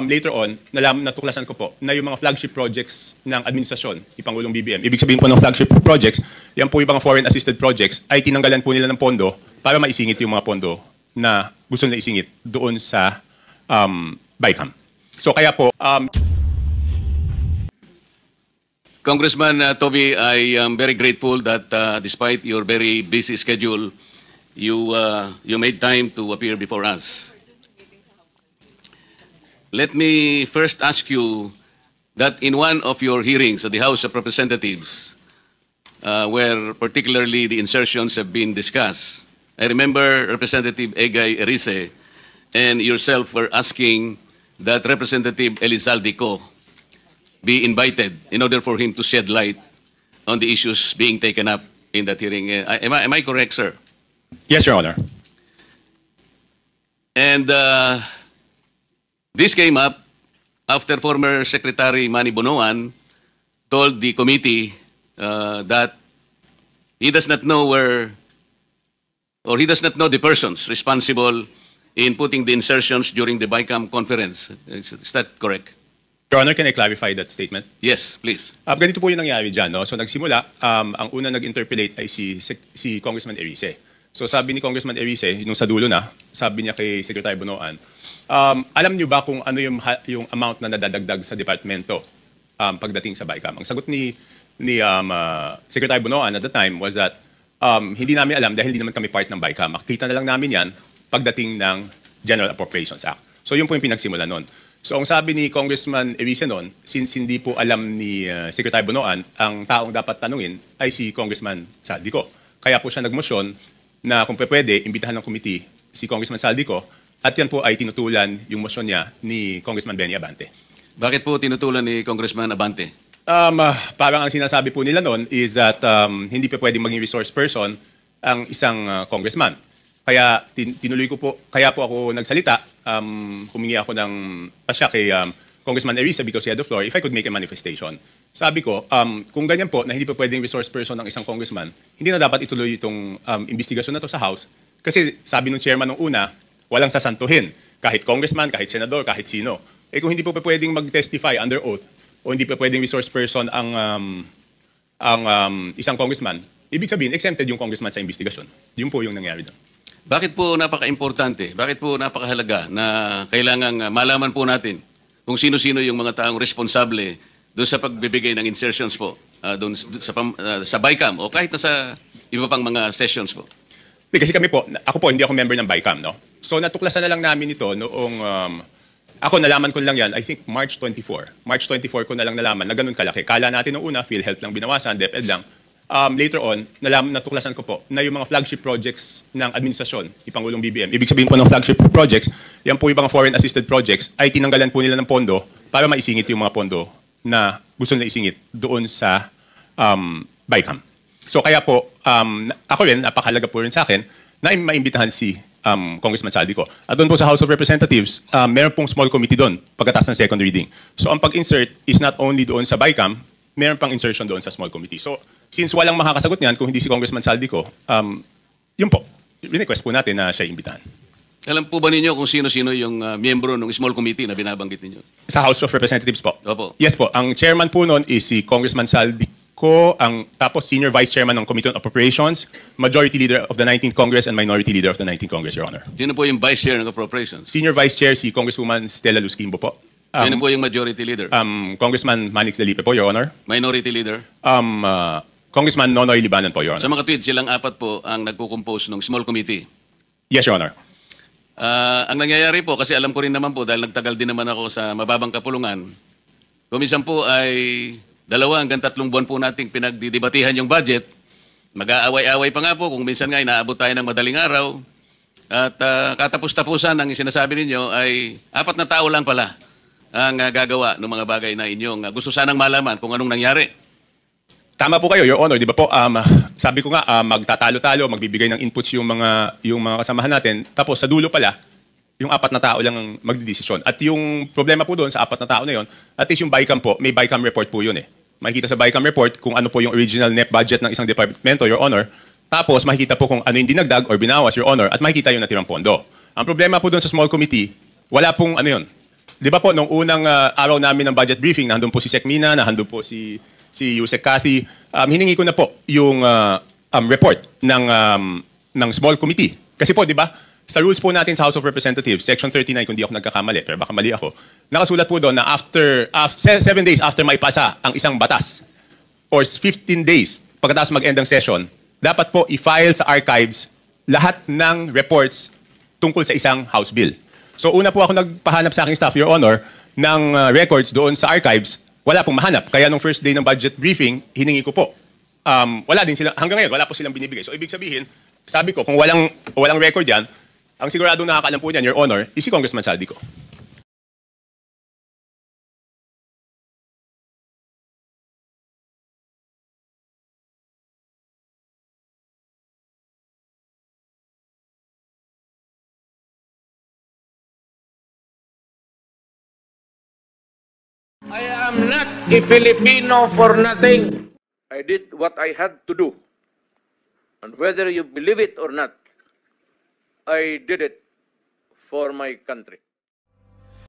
later on, natuklasan ko po na yung mga flagship projects ng administrasyon, ni Pangulong BBM, ibig sabihin po ng flagship projects, yan po yung mga foreign assisted projects, ay tinanggalan po nila ng pondo para maisingit yung mga pondo na gusto nila isingit doon sa BICAM. So kaya po, Congressman Toby, I am very grateful that despite your very busy schedule, you made time to appear before us. Let me first ask you that in one of your hearings at the House of Representatives, where particularly the insertions have been discussed, I remember Representative Egay Erice and yourself were asking that Representative Elizalde Co be invited in order for him to shed light on the issues being taken up in that hearing. Am I correct, sir? yes, Your Honor. And this came up after former Secretary Manny Bonoan told the committee that he does not know he does not know the persons responsible in putting the insertions during the BICAM conference. Is that correct? Your Honor, can I clarify that statement? Yes, please. Ganito po yung nangyari dyan. No? So nagsimula, ang una nag-interpellate ay si Congressman Erice. So sabi ni Congressman Erice, nung sa dulo na, sabi niya kay Secretary Bonoan, alam niyo ba kung ano yung amount na nadadagdag sa departamento pagdating sa BICAM? Ang sagot ni Secretary Bonoan at the time was that hindi namin alam dahil hindi naman kami part ng BICAM. Makikita na lang namin yan pagdating ng General Appropriations Act. So yun po yung pinagsimula nun. So ang sabi ni Congressman Erice noon, since hindi po alam ni Secretary Bonoan, ang taong dapat tanungin ay si Congressman Saldico. Kaya po siya nagmosyon na kung pwede, imbitahan ng committee si Congressman Saldico at yan po ay tinutulan yung motion niya ni Congressman Benny Abante. Bakit po tinutulan ni Congressman Abante? Parang ang sinasabi po nila noon is that hindi pa pwedeng maging resource person ang isang congressman. Kaya kaya po ako nagsalita, humingi ako ng pasya kay Congressman Erice because he had the floor if I could make a manifestation. Sabi ko, kung ganyan po na hindi pa pwedeng resource person ng isang congressman, hindi na dapat ituloy itong investigasyon na to sa House kasi sabi ng chairman nung una, walang sasantuhin. Kahit congressman, kahit senador, kahit sino. Eh kung hindi po pa pwedeng mag-testify under oath o hindi pa pwedeng resource person ang isang congressman, ibig sabihin, exempted yung congressman sa investigasyon. Yun po yung nangyari doon. Bakit po napaka-importante, bakit po napakahalaga na kailangang malaman po natin kung sino-sino yung mga taong responsable doon sa pagbibigay ng insertions po doon sa BICAM o kahit na sa iba pang mga sessions po? Kasi kami po, ako po, hindi ako member ng BICAM, no? So natuklasan na lang namin ito noong, ako nalaman ko lang yan, I think March 24. March 24 ko na lang nalaman na ganun kalaki. Kala natin noong una, PhilHealth lang binawasan, DepEd lang. Later on, natuklasan ko po na yung mga flagship projects ng administrasyon, ni Pangulong BBM, ibig sabihin po ng flagship projects, yan po yung mga foreign assisted projects, ay tinanggalan po nila ng pondo para maisingit yung mga pondo na gusto nila isingit doon sa BICAM. So kaya po, ako rin, napakahalaga po rin sa akin, na maimbitahan si Congressman Saldico. At doon po sa House of Representatives, meron pong small committee doon pagkatapos ng second reading. So ang pag-insert is not only doon sa BICAM, meron pang insertion doon sa small committee. So since walang makakasagot niyan kung hindi si Congressman Saldico, yun po, request po natin na siya imbitahan. Alam po ba ninyo kung sino-sino yung miyembro ng small committee na binabanggit ninyo? Sa House of Representatives po? Opo. Yes po. Ang chairman po noon is si Congressman Saldico, tapos senior vice chairman ng Committee on Appropriations, majority leader of the 19th Congress, and minority leader of the 19th Congress, Your Honor. Sino po yung vice chair ng Appropriations? Senior vice chair si Congresswoman Stella Luz Quimbo po. Sino po yung majority leader? Congressman Manix Delipe po, Your Honor. Minority leader? Congressman Nonoy Libanan po, Your Honor. Sa mga tweets, silang apat po ang nagko-compose ng small committee. Yes, Your Honor. Ang nangyayari po, kasi alam ko rin naman po, dahil nagtagal din naman ako sa mababang kapulungan, kumisan po ay 2 hanggang 3 buwan po nating pinagdidebatihan yung budget. Mag-aaway-aaway pa nga po, kung minsan nga inaabot tayo ng madaling araw. At katapos-tapusan ang sinasabi ninyo ay 4 na tao lang pala ang gagawa ng mga bagay na inyong gusto sanang malaman kung anong nangyari. Tama po kayo, Your Honor. Di ba po, sabi ko nga, magtatalo-talo, magbibigay ng inputs yung mga kasamahan natin. Tapos sa dulo pala, yung 4 na tao lang ang magdidesisyon. At yung problema po doon sa 4 na tao na yon, at least yung BICAM po, may BICAM report po yun eh. Makikita sa BICAM report kung ano po yung original net budget ng isang departamento, Your Honor. Tapos makikita po kung ano yung dinagdag or binawas, Your Honor, at makikita yung natirang pondo. Ang problema po doon sa small committee, wala pong ano yun. Di ba po, nung unang araw namin ng budget briefing, nandun po si Sec Mina, nandun po si Yusek Cathy, hiningi ko na po yung report ng small committee. Kasi po, di ba, sa rules po natin sa House of Representatives, Section 39, kung di ako nagkakamali, pero baka mali ako, nakasulat po doon na after 7 days after maipasa ang isang batas, or 15 days pagkatapos mag-end ng session, dapat po i-file sa archives lahat ng reports tungkol sa isang House bill. So una po ako nagpahanap sa aking staff, Your Honor, ng records doon sa archives, wala pong mahanap. Kaya nung first day ng budget briefing, hiningi ko po. Wala din sila, hanggang ngayon, wala po silang binibigay. So ibig sabihin, sabi ko, kung walang record yan, ang sigurado nakakaalam po niyan, Your Honor, is si Congressman Saldico. I am not a Filipino for nothing. I did what I had to do. And whether you believe it or not, I did it for my country.